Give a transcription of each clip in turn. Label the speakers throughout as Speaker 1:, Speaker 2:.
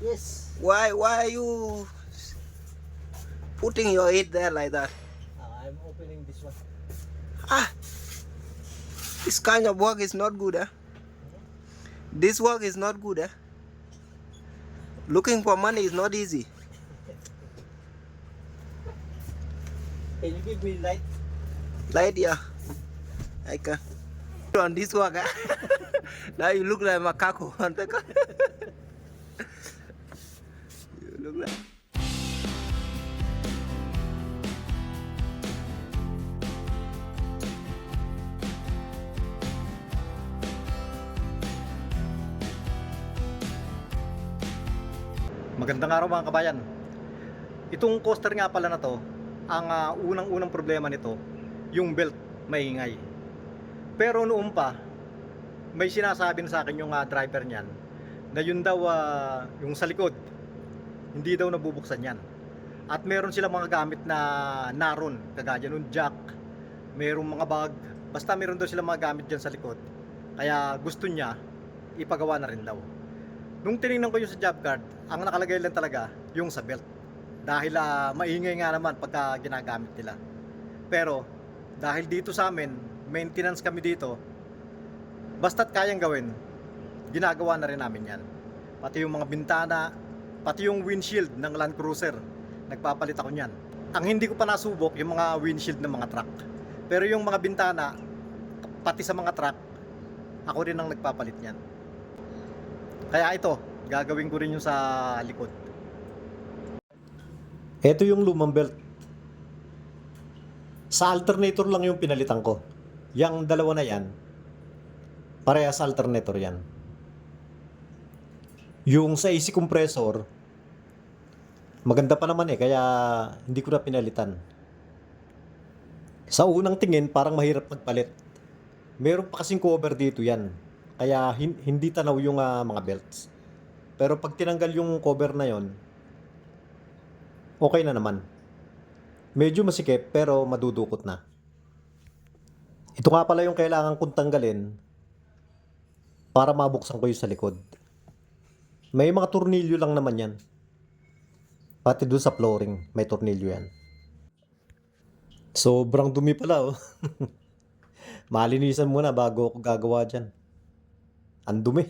Speaker 1: Yes.
Speaker 2: Why are you putting your head there like that?
Speaker 1: I'm opening this one.
Speaker 2: Ah, this kind of work is not good, eh? This work is not good, eh? Looking for money is not easy.
Speaker 1: Can you give me light?
Speaker 2: Light, yeah. I can. On this work, eh? Now you look like macaco. You look like.
Speaker 3: Magandang araw mga kabayan. Itong coaster nga pala na to, ang unang-unang problema nito, yung belt maingay. Pero noon pa, may sinasabi na sa akin yung driver niyan na yun daw yung sa likod, hindi daw nabubuksan yan. At meron silang mga gamit na naron, kagaya nung jack, merong mga bag, basta meron daw silang mga gamit dyan sa likod. Kaya gusto niya, ipagawa na rin daw. Nung tinignan ko yung sa job card, ang nakalagay lang talaga yung sa belt. Dahil maingay nga naman pagka ginagamit nila. Pero dahil dito sa amin, maintenance kami dito, basta't kayang gawin, ginagawa na rin namin yan. Pati yung mga bintana, pati yung windshield ng Land Cruiser, nagpapalit ako niyan. Ang hindi ko pa nasubok, yung mga windshield ng mga truck. Pero yung mga bintana, pati sa mga truck, ako rin ang nagpapalit niyan. Kaya ito, gagawin ko rin yung sa likod. Ito yung lumang belt. Sa alternator lang yung pinalitan ko. Yang dalawa na yan, parehas alternator yan. Yung sa AC compressor, maganda pa naman kaya hindi ko na pinalitan. Sa unang tingin, parang mahirap magpalit. Meron pa kasing cover dito yan. Kaya hindi tanaw yung mga belts. Pero pag tinanggal yung cover na yon, okay na naman. Medyo masikip pero madudukot na. Ito nga pala yung kailangan kong tanggalin para mabuksan ko yung sa likod. May mga tornilyo lang naman yan. Pati doon sa flooring, may tornilyo yan. Sobrang dumi pala oh. Malinisan muna bago ako gagawa dyan. Ang dumi.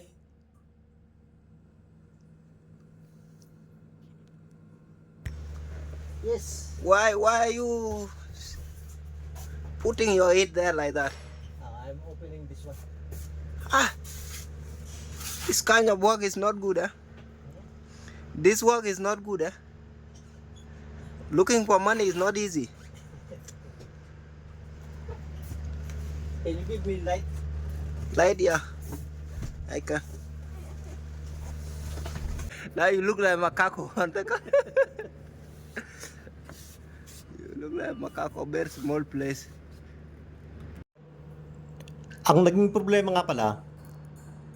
Speaker 1: Yes.
Speaker 2: Why are you putting your head there like that?
Speaker 1: I'm opening this one.
Speaker 2: Ah, this kind of work is not good, eh? This work is not good, eh? Looking for money is not easy.
Speaker 1: Can you give me light?
Speaker 2: Light, yeah. I can. Now you look like macaco. You look like macaco, very small place.
Speaker 3: Ang naging problema nga pala,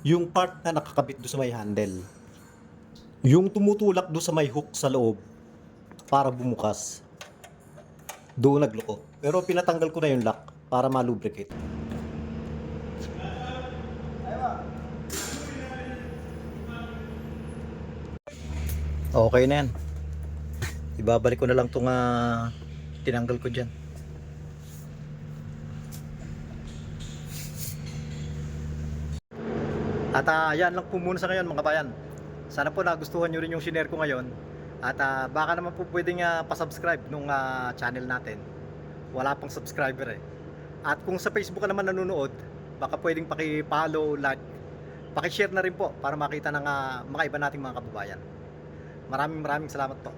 Speaker 3: yung part na nakakabit doon sa may handle. Yung tumutulak doon sa may hook sa loob para bumukas. Doon nagloko. Pero pinatanggal ko na yung lock para malubricate. Okay na yan. Ibabalik ko na lang itong tinanggal ko dyan. At yan lang po muna sa ngayon mga bayan. Sana po nagustuhan nyo rin yung shinare ko ngayon. At baka naman po pwedeng pasubscribe nung channel natin. Wala pang subscriber eh. At kung sa Facebook ka naman nanonood, baka pwedeng paki-follow, like, paki-share na rin po para makita ng mga iba nating mga kababayan. Maraming salamat po.